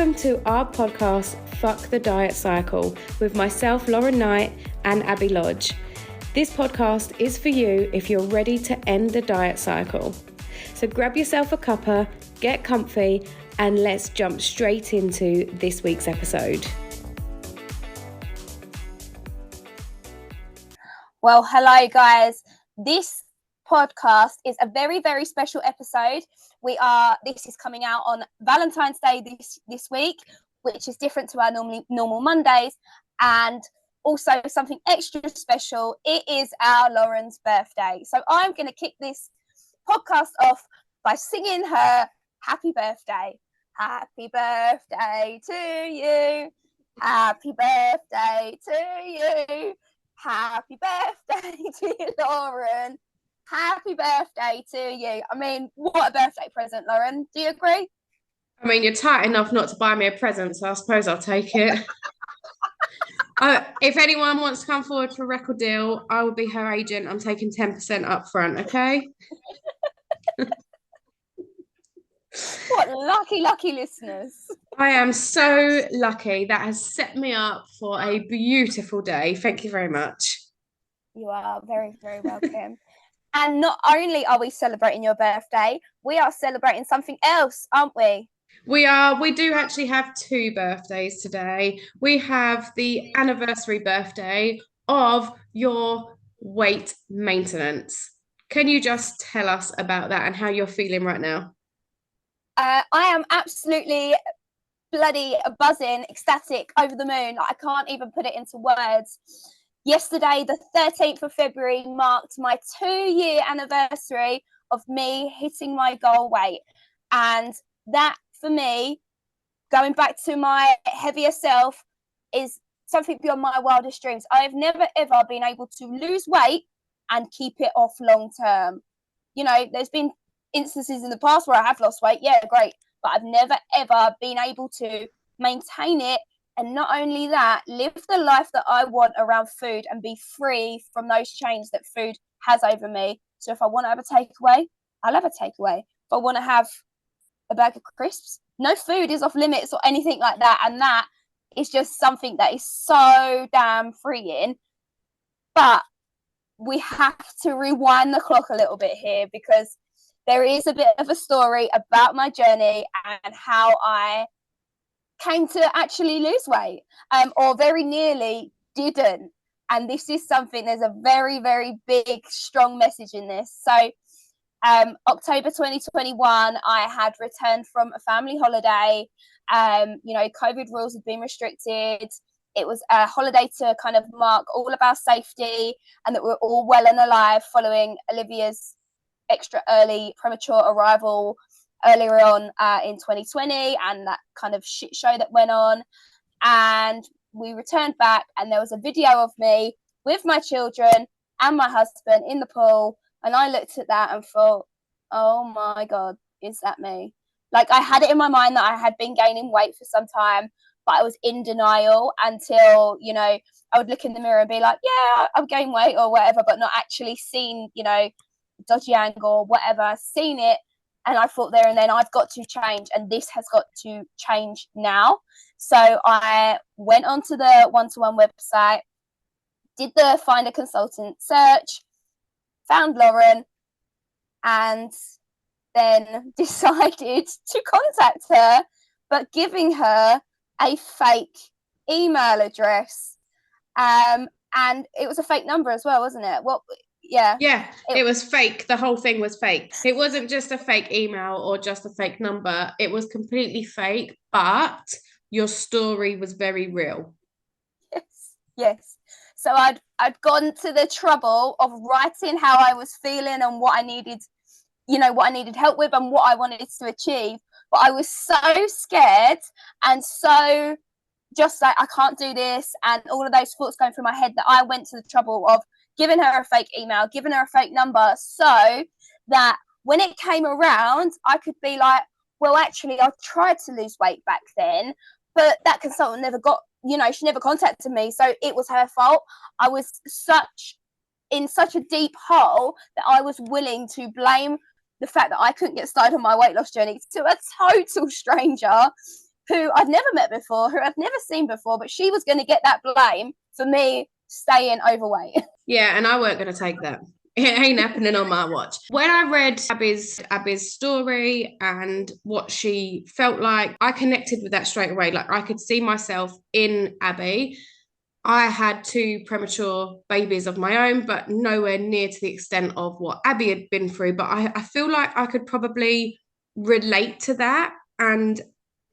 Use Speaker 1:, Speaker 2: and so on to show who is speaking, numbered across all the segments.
Speaker 1: Welcome to our podcast, Fuck the Diet Cycle, with myself, Lauren Knight, and Abbie Lodge. This podcast is for you if you're ready to end the diet cycle. So grab yourself a cuppa, get comfy, and let's jump straight into this week's episode.
Speaker 2: Well, hello guys. This podcast is a very, very special episode. This is coming out on Valentine's Day this week, which is different to our normal Mondays, and also something extra special. It is our Lauren's birthday. So I'm going to kick this podcast off by singing her happy birthday. Happy birthday to you. Happy birthday to you. Happy birthday to you, Lauren. Happy birthday to you. I mean, what a birthday present, Lauren. Do you agree?
Speaker 1: I mean, you're tight enough not to buy me a present, so I suppose I'll take it. If anyone wants to come forward for a record deal, I will be her agent. I'm taking 10% up front, okay?
Speaker 2: What lucky listeners. I
Speaker 1: am so lucky. That has set me up for a beautiful day. Thank you very much.
Speaker 2: You are very, very welcome. And not only are we celebrating your birthday, we are celebrating something else, aren't we?
Speaker 1: We are. We do actually have two birthdays today. We have the anniversary birthday of your weight maintenance. Can you just tell us about that and how you're feeling right now?
Speaker 2: I am absolutely bloody buzzing, ecstatic, over the moon. I can't even put it into words. Yesterday, the 13th of February, marked my 2-year anniversary of me hitting my goal weight. And that, for me, going back to my heavier self, is something beyond my wildest dreams. I have never, ever been able to lose weight and keep it off long term. You know, there's been instances in the past where I have lost weight. Yeah, great. But I've never, ever been able to maintain it. And not only that, live the life that I want around food and be free from those chains that food has over me. So if I want to have a takeaway, I'll have a takeaway. If I want to have a bag of crisps, no food is off limits or anything like that. And that is just something that is so damn freeing. But we have to rewind the clock a little bit here, because there is a bit of a story about my journey and how I came to actually lose weight, or very nearly didn't. And this is something, there's a very, very big, strong message in this. So October 2021, I had returned from a family holiday. COVID rules had been restricted. It was a holiday to kind of mark all of our safety and that we're all well and alive following Olivia's extra early premature arrival earlier on in 2020, and that kind of shit show that went on. And we returned back, and there was a video of me with my children and my husband in the pool, and I looked at that and thought, oh my God, is that me? Like, I had it in my mind that I had been gaining weight for some time, but I was in denial until, you know, I would look in the mirror and be like, yeah, I've gained weight or whatever, but not actually seen, you know, dodgy angle or whatever, seen it. And I thought there and then, I've got to change, and this has got to change now. So I went onto the one-to-one website, did the find a consultant search, found Lauren, and then decided to contact her, but giving her a fake email address. And it was a fake number as well, wasn't it? Yeah,
Speaker 1: it was fake. The whole thing was fake. It wasn't just a fake email or just a fake number. It was completely fake, but your story was very real.
Speaker 2: Yes. So I'd gone to the trouble of writing how I was feeling and what I needed, you know, what I needed help with and what I wanted to achieve. But I was so scared and so just like, I can't do this, and all of those thoughts going through my head, that I went to the trouble of giving her a fake email, giving her a fake number, so that when it came around, I could be like, well, actually, I tried to lose weight back then, but that consultant never got, you know, she never contacted me, so it was her fault. I was in such a deep hole that I was willing to blame the fact that I couldn't get started on my weight loss journey to a total stranger who I'd never met before, who I've never seen before, but she was going to get that blame for me staying overweight.
Speaker 1: Yeah, and I weren't going to take that. It ain't happening on my watch. When I read Abbie's story and what she felt like, I connected with that straight away. Like, I could see myself in Abbie. I had 2 premature babies of my own, but nowhere near to the extent of what Abbie had been through. But I feel like I could probably relate to that. And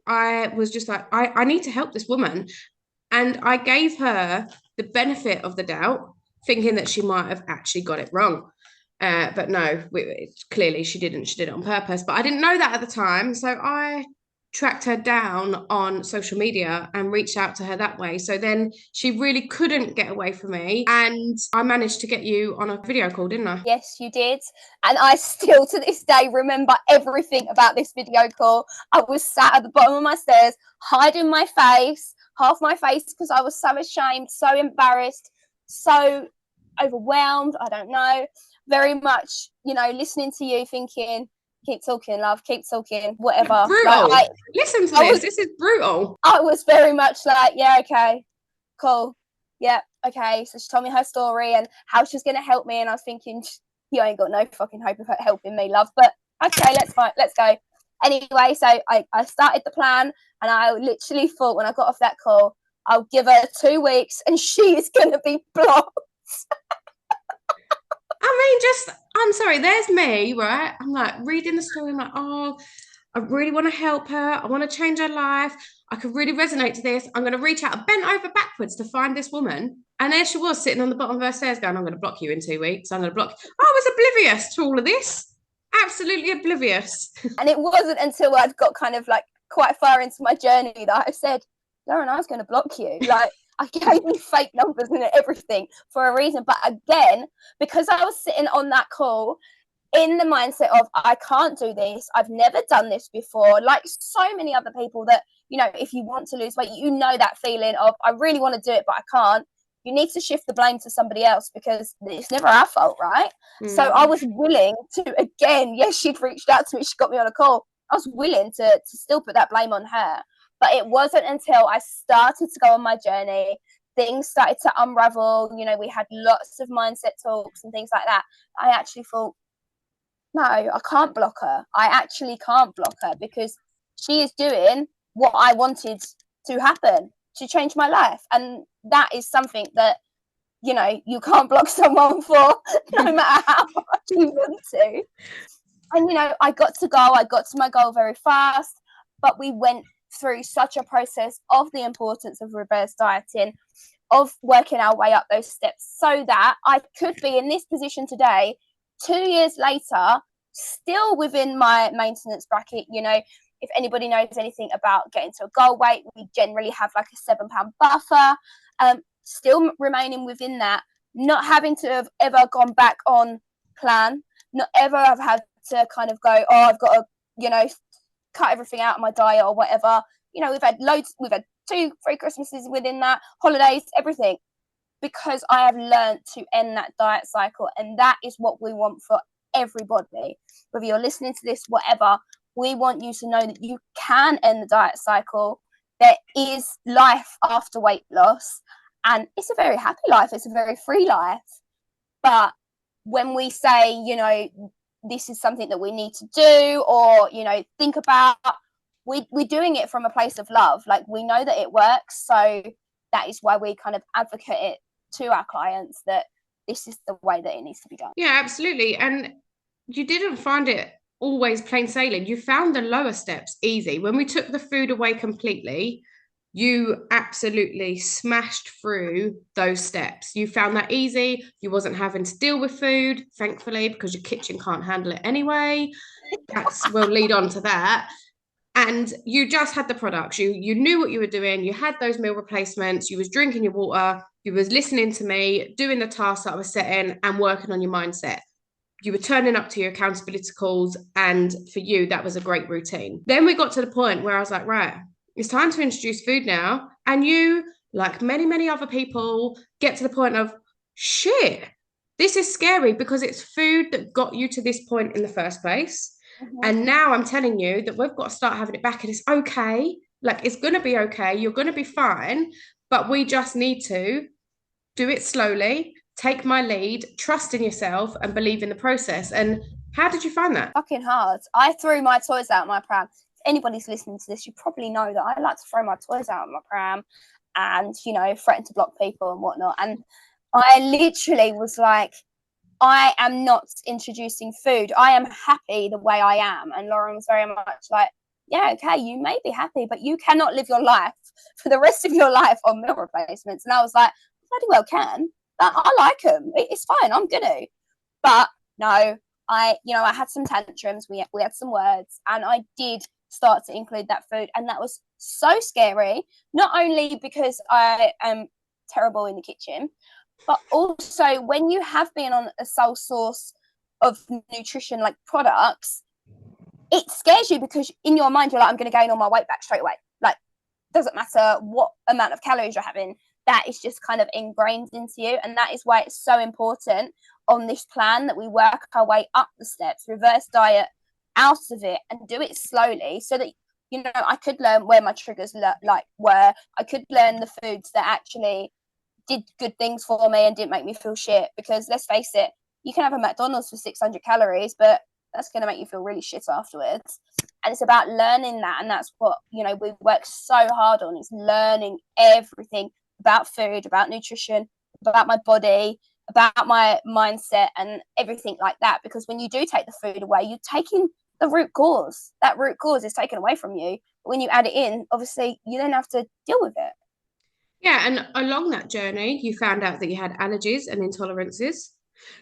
Speaker 1: I was just like, I need to help this woman. And I gave her the benefit of the doubt, thinking that she might have actually got it wrong. But no, clearly she didn't. She did it on purpose. But I didn't know that at the time. So I tracked her down on social media and reached out to her that way. So then she really couldn't get away from me. And I managed to get you on a video call, didn't I?
Speaker 2: Yes, you did. And I still to this day remember everything about this video call. I was sat at the bottom of my stairs, hiding my face, half my face, because I was so ashamed, so embarrassed, so overwhelmed. I don't know. Very much, listening to you thinking, keep talking, love, keep talking, whatever.
Speaker 1: Brutal. Listen to this. This is brutal.
Speaker 2: I was very much like, yeah, okay, cool. Yeah, okay. So she told me her story and how she was going to help me. And I was thinking, you ain't got no fucking hope of helping me, love. But okay, let's go. Anyway, so I started the plan, and I literally thought when I got off that call, I'll give her 2 weeks and she is going to be blocked.
Speaker 1: I'm sorry, there's me, right? I'm like reading the story. I'm like, oh, I really want to help her. I want to change her life. I could really resonate to this. I'm going to reach out. I bent over backwards to find this woman. And there she was sitting on the bottom of her stairs going, I'm going to block you in 2 weeks. I'm going to block you. I was oblivious to all of this. Absolutely oblivious.
Speaker 2: And it wasn't until I'd got kind of like quite far into my journey that I said, Lauren, I was going to block you. Like, I gave you fake numbers and everything for a reason. But again, because I was sitting on that call in the mindset of, I can't do this. I've never done this before. Like so many other people that, if you want to lose weight, that feeling of, I really want to do it, but I can't. You need to shift the blame to somebody else because it's never our fault, right? So I was willing to, again, yes, she'd reached out to me. She got me on a call. I was willing to still put that blame on her. But it wasn't until I started to go on my journey, things started to unravel. We had lots of mindset talks and things like that. I actually thought, no, I can't block her. I actually can't block her because she is doing what I wanted to happen. She changed my life. And that is something that, you can't block someone for no matter how much you want to. And, I got to my goal very fast, but we went through such a process of the importance of reverse dieting, of working our way up those steps so that I could be in this position today, 2 years later, still within my maintenance bracket. If anybody knows anything about getting to a goal weight, we generally have like a 7-pound buffer, still remaining within that, not having to have ever gone back on plan, not ever have had to kind of go, oh, I've got to, cut everything out of my diet or whatever. We've had 2 free Christmases within that, holidays, everything, because I have learned to end that diet cycle. And that is what we want for everybody. Whether you're listening to this, whatever, we want you to know that you can end the diet cycle. There is life after weight loss, and it's a very happy life. It's a very free life. But when we say, this is something that we need to do or, think about, we're doing it from a place of love. Like, we know that it works. So that is why we kind of advocate it to our clients that this is the way that it needs to be done.
Speaker 1: Yeah, absolutely. And you didn't find it always plain sailing. You found the lower steps easy. When we took the food away completely, you absolutely smashed through those steps. You found that easy. You wasn't having to deal with food, thankfully, because your kitchen can't handle it anyway. We'll lead on to that. And you just had the products. You knew what you were doing. You had those meal replacements. You was drinking your water. You was listening to me, doing the tasks that I was setting and working on your mindset. You were turning up to your accountability calls. And for you, that was a great routine. Then we got to the point where I was like, right, it's time to introduce food now. And you, like many, many other people, get to the point of, shit, this is scary because it's food that got you to this point in the first place. Mm-hmm. And now I'm telling you that we've got to start having it back, and it's okay Like, it's going to be okay. You're going to be fine. But we just need to do it slowly, take my lead, trust in yourself, and believe in the process. And how did you find that?
Speaker 2: Fucking hard. I threw my toys out of my pram. If anybody's listening to this, you probably know that I like to throw my toys out of my pram and, you know, threaten to block people and whatnot. And I literally was like, I am not introducing food. I am happy the way I am. And Lauren was very much like, yeah, okay, you may be happy, but you cannot live your life for the rest of your life on meal replacements. And I was like, bloody well can. I like them. It's fine. I'm gonna. But no, I had some tantrums. We had some words, and I did start to include that food, and that was so scary. Not only because I am terrible in the kitchen, but also when you have been on a sole source of nutrition like products, it scares you because in your mind you're like, I'm going to gain all my weight back straight away. Like, doesn't matter what amount of calories you're having, that is just kind of ingrained into you. And that is why it's so important on this plan that we work our way up the steps, reverse diet out of it, and do it slowly so that, you know, I could learn where my triggers were. I could learn the foods that actually did good things for me and didn't make me feel shit. Because let's face it, you can have a McDonald's for 600 calories, but that's going to make you feel really shit afterwards. And it's about learning that. And that's what, you know, we work so hard on, is learning everything about food, about nutrition, about my body, about my mindset and everything like that. Because when you do take the food away, you're taking the root cause. That root cause is taken away from you. But when you add it in, obviously, you then have to deal with it.
Speaker 1: Yeah, and along that journey, you found out that you had allergies and intolerances.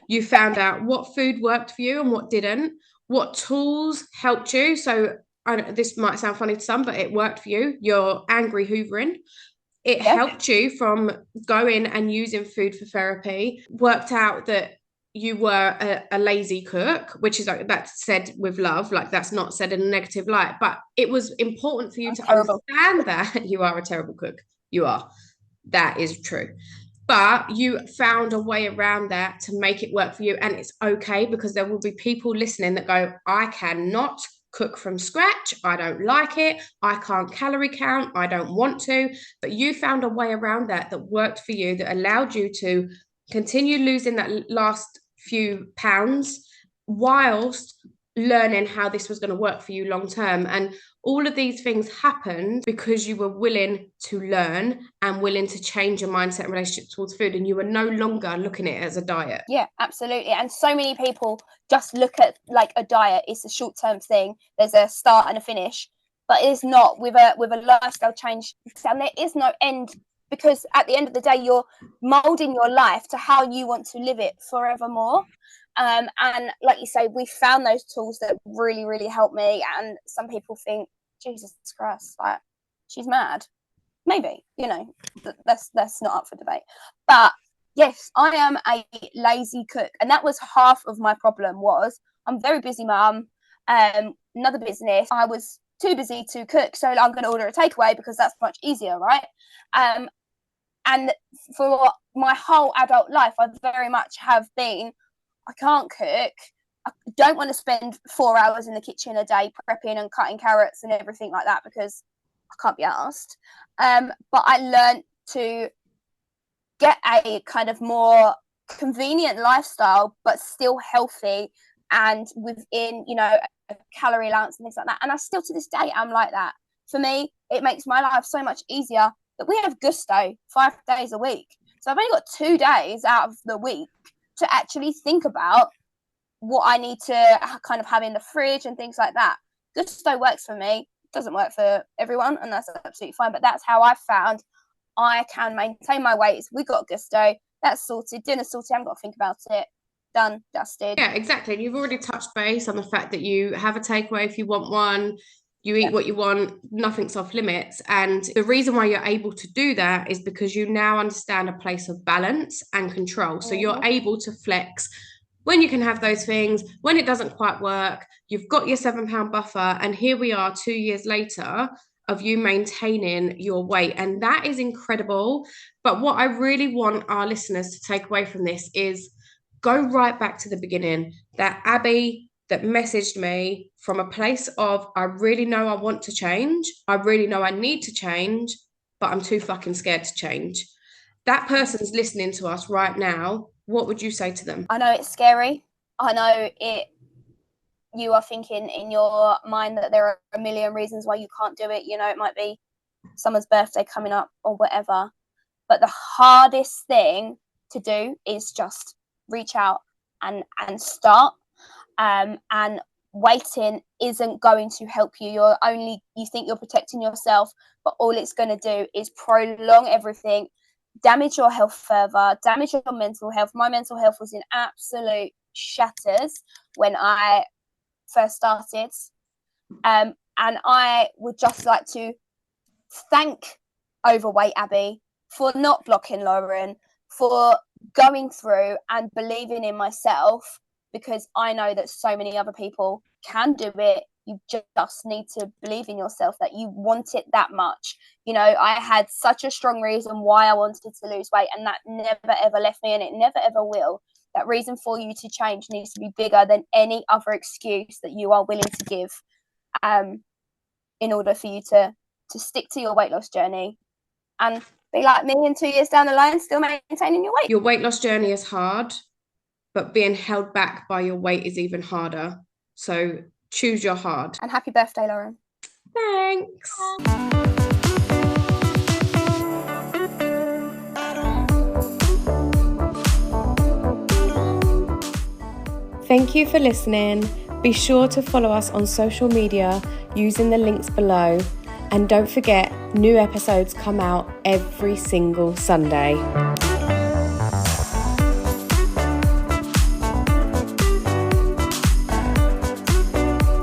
Speaker 1: You found out what food worked for you and what didn't, what tools helped you. So this might sound funny to some, but it worked for you. Your angry hoovering. It helped you from going and using food for therapy. Worked out that you were a lazy cook, which is like, that's said with love, like that's not said in a negative light, but it was important for you to understand that you are a terrible cook. You are. That is true. But you found a way around that to make it work for you. And it's okay, because there will be people listening that go, I cannot cook from scratch. I don't like it. I can't calorie count. I don't want to. But you found a way around that that worked for you, that allowed you to continue losing that last few pounds whilst learning how this was going to work for you long term. And all of these things happened because you were willing to learn and willing to change your mindset and relationship towards food, and you were no longer looking at it as a diet.
Speaker 2: Yeah, absolutely. And so many people just look at like a diet, it's a short-term thing, there's a start and a finish, but it's not with a lifestyle change. And there is no end, because at the end of the day, you're molding your life to how you want to live it forevermore. And like you say, we found those tools that really, really helped me. And some people think, Jesus Christ, like, she's mad. Maybe, you know, that's not up for debate. But yes, I am a lazy cook, and that was half of my problem. Was I'm a very busy mum, another business. I was too busy to cook, so I'm going to order a takeaway because that's much easier, right? And for my whole adult life, I very much have been, I can't cook. I don't want to spend 4 hours in the kitchen a day prepping and cutting carrots and everything like that because I can't be asked. But I learned to get a kind of more convenient lifestyle, but still healthy and within, you know, a calorie allowance and things like that. And I still, to this day, am like that. For me, it makes my life so much easier that we have gusto 5 days a week. So I've only got 2 days out of the week to actually think about what I need to kind of have in the fridge and things like that. Gusto works for me. It doesn't work for everyone, and that's absolutely fine. But that's how I found I can maintain my weight. We got gusto. That's sorted. Dinner sorted. I haven't got to think about it. Done. Dusted.
Speaker 1: Yeah, exactly. And you've already touched base on the fact that you have a takeaway if you want one. You eat what you want, nothing's off limits. And the reason why you're able to do that is because you now understand a place of balance and control. So you're able to flex when you can have those things, when it doesn't quite work. You've got your 7 pound buffer. And here we are 2 years later of you maintaining your weight. And that is incredible. But what I really want our listeners to take away from this is go right back to the beginning, that Abbie that messaged me from a place of, I really know I want to change. I really know I need to change, but I'm too fucking scared to change. That person's listening to us right now. What would you say to them?
Speaker 2: I know it's scary. I know you are thinking in your mind that there are a million reasons why you can't do it. You know, it might be someone's birthday coming up or whatever. But the hardest thing to do is just reach out and start. And waiting isn't going to help you. You think you're protecting yourself, but all it's going to do is prolong everything, damage your health further, damage your mental health. My mental health was in absolute shatters when I first started. And I would just like to thank Overweight Abbie for not blocking Lauren, for going through and believing in myself, because I know that so many other people can do it. You just need to believe in yourself that you want it that much. You know, I had such a strong reason why I wanted to lose weight, and that never ever left me, and it never ever will. That reason for you to change needs to be bigger than any other excuse that you are willing to give, in order for you to stick to your weight loss journey and be like me in 2 years down the line, still maintaining your weight.
Speaker 1: Your weight loss journey is hard, but being held back by your weight is even harder. So choose your hard.
Speaker 2: And happy birthday, Lauren.
Speaker 1: Thanks. Thank you for listening. Be sure to follow us on social media using the links below. And don't forget, new episodes come out every single Sunday.